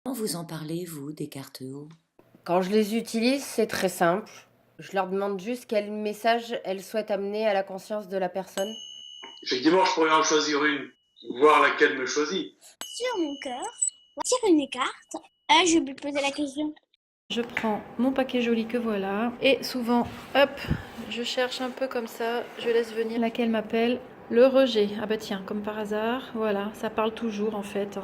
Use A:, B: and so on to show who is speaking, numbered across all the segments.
A: Comment vous en parlez, vous, des cartes haut?
B: Quand je les utilise, c'est très simple. Je leur demande juste quel message elles souhaitent amener à la conscience de la personne.
C: Effectivement, je pourrais en choisir une, voir laquelle me choisit.
D: Sur mon cœur, tire une carte. Ah, je vais poser la question.
E: Je prends mon paquet joli que voilà et souvent, hop, je cherche un peu comme ça, je laisse venir laquelle m'appelle le rejet. Ah bah tiens, comme par hasard, voilà, ça parle toujours en fait.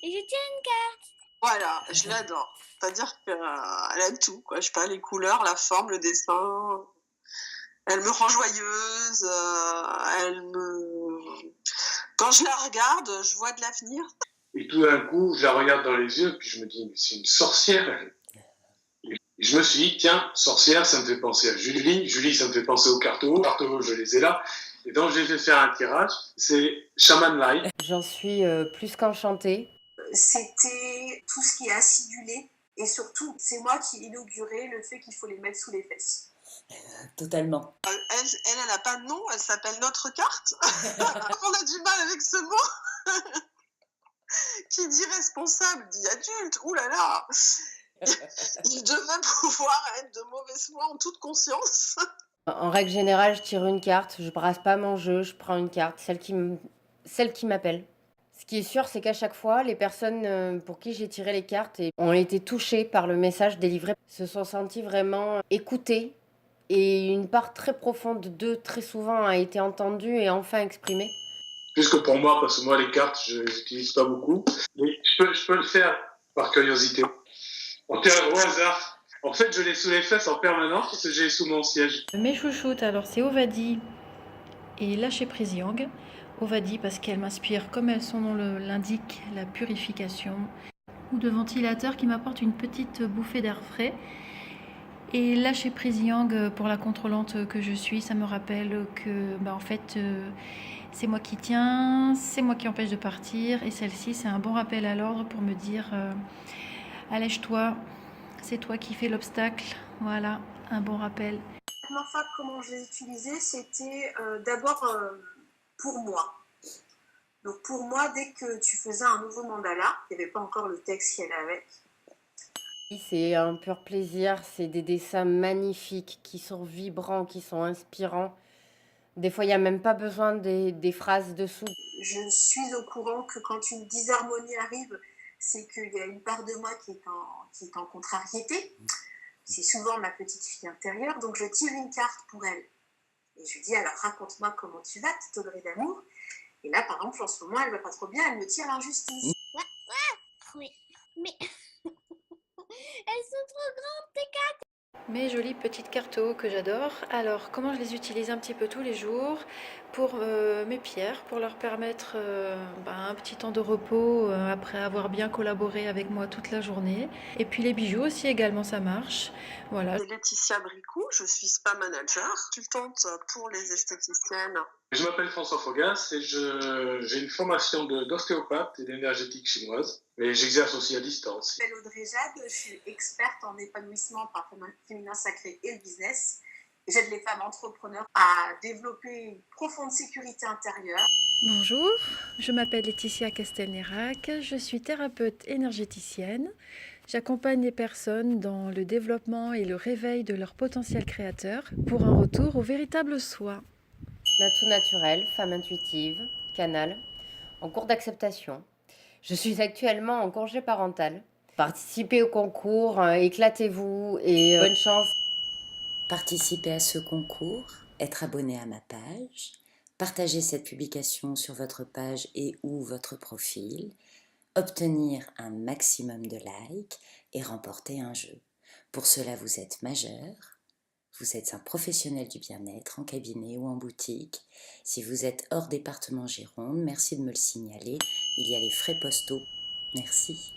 D: Et je tire une carte.
F: Voilà, je l'adore. C'est-à-dire qu'elle a tout, quoi. Je sais pas, les couleurs, la forme, le dessin. Elle me rend joyeuse. Quand je la regarde, je vois de l'avenir.
C: Et tout d'un coup, je la regarde dans les yeux, puis je me dis, mais c'est une sorcière, elle. Et je me suis dit, tiens, sorcière, ça me fait penser à Julie. Julie, ça me fait penser aux cartes haut. Cartes haut, je les ai là. Et donc, j'ai fait faire un tirage. C'est Shaman Light.
B: J'en suis plus qu'enchantée.
G: C'était tout ce qui est acidulé. Et surtout, c'est moi qui inaugurais le fait qu'il faut les mettre sous les fesses.
A: Totalement.
F: Elle a pas de nom, elle s'appelle Notre Carte. On a du mal avec ce mot. Qui dit responsable dit adulte. Ouh là là. Il devait pouvoir être de mauvaise foi en toute conscience.
B: En règle générale, je tire une carte, je brasse pas mon jeu, je prends une carte, celle qui m'appelle. Ce qui est sûr, c'est qu'à chaque fois, les personnes pour qui j'ai tiré les cartes ont été touchées par le message délivré, se sont senties vraiment écoutées et une part très profonde d'eux, très souvent, a été entendue et enfin exprimée.
C: Plus que pour moi, parce que moi, les cartes, je les utilise pas beaucoup. Mais je peux le faire par curiosité. Au hasard. En fait, je l'ai sous les fesses en permanence parce que j'ai sous mon siège.
E: Mes chouchoutes, alors c'est Ovadi et Lâcher Prise Yang. Ovadi parce qu'elle m'inspire, comme son nom l'indique, la purification. Ou de ventilateur qui m'apporte une petite bouffée d'air frais. Et Lâcher Prise Yang pour la contrôlante que je suis, ça me rappelle que en fait c'est moi qui tiens, c'est moi qui empêche de partir. Et celle-ci, c'est un bon rappel à l'ordre pour me dire allège-toi, c'est toi qui fais l'obstacle. Voilà, un bon rappel.
G: La première fois comment je les utilisais, c'était d'abord pour moi. Donc pour moi, dès que tu faisais un nouveau mandala, il n'y avait pas encore le texte qui allait avec.
B: C'est un pur plaisir, c'est des dessins magnifiques qui sont vibrants, qui sont inspirants. Des fois, il n'y a même pas besoin des phrases dessous.
G: Je suis au courant que quand une disharmonie arrive, c'est qu'il y a une part de moi qui est en contrariété. C'est souvent ma petite fille intérieure, donc je tire une carte pour elle. Et je lui dis, alors raconte-moi comment tu vas, petite Audrey d'amour. Et là, par exemple, en ce moment, elle va pas trop bien, elle me tire l'injustice.
D: Oui, mais elles sont trop grandes tes cartes.
E: Mes jolies petites cartes haut que j'adore. Alors, comment je les utilise un petit peu tous les jours pour mes pierres, pour leur permettre un petit temps de repos après avoir bien collaboré avec moi toute la journée. Et puis les bijoux aussi également, ça marche. Voilà.
F: C'est Laetitia Bricou, je suis spa manager, consultante pour les esthéticiennes.
C: Je m'appelle François Fogas et j'ai une formation d'ostéopathe et d'énergétique chinoise. Et j'exerce aussi à distance.
G: Je m'appelle Audrey Jade, je suis experte en épanouissement par féminin sacré et le business. J'aide les femmes entrepreneurs à développer une profonde sécurité intérieure.
E: Bonjour, je m'appelle Laetitia Castelnerac, je suis thérapeute énergéticienne. J'accompagne les personnes dans le développement et le réveil de leur potentiel créateur pour un retour au véritable soi.
B: Natou naturelle, femme intuitive, canal, en cours d'acceptation. Je suis actuellement en congé parental. Participez au concours, éclatez-vous et bonne chance.
A: Participer à ce concours, être abonné à ma page, partager cette publication sur votre page et ou votre profil, obtenir un maximum de likes et remporter un jeu. Pour cela, vous êtes majeur, vous êtes un professionnel du bien-être en cabinet ou en boutique. Si vous êtes hors département Gironde, merci de me le signaler. Il y a les frais postaux. Merci.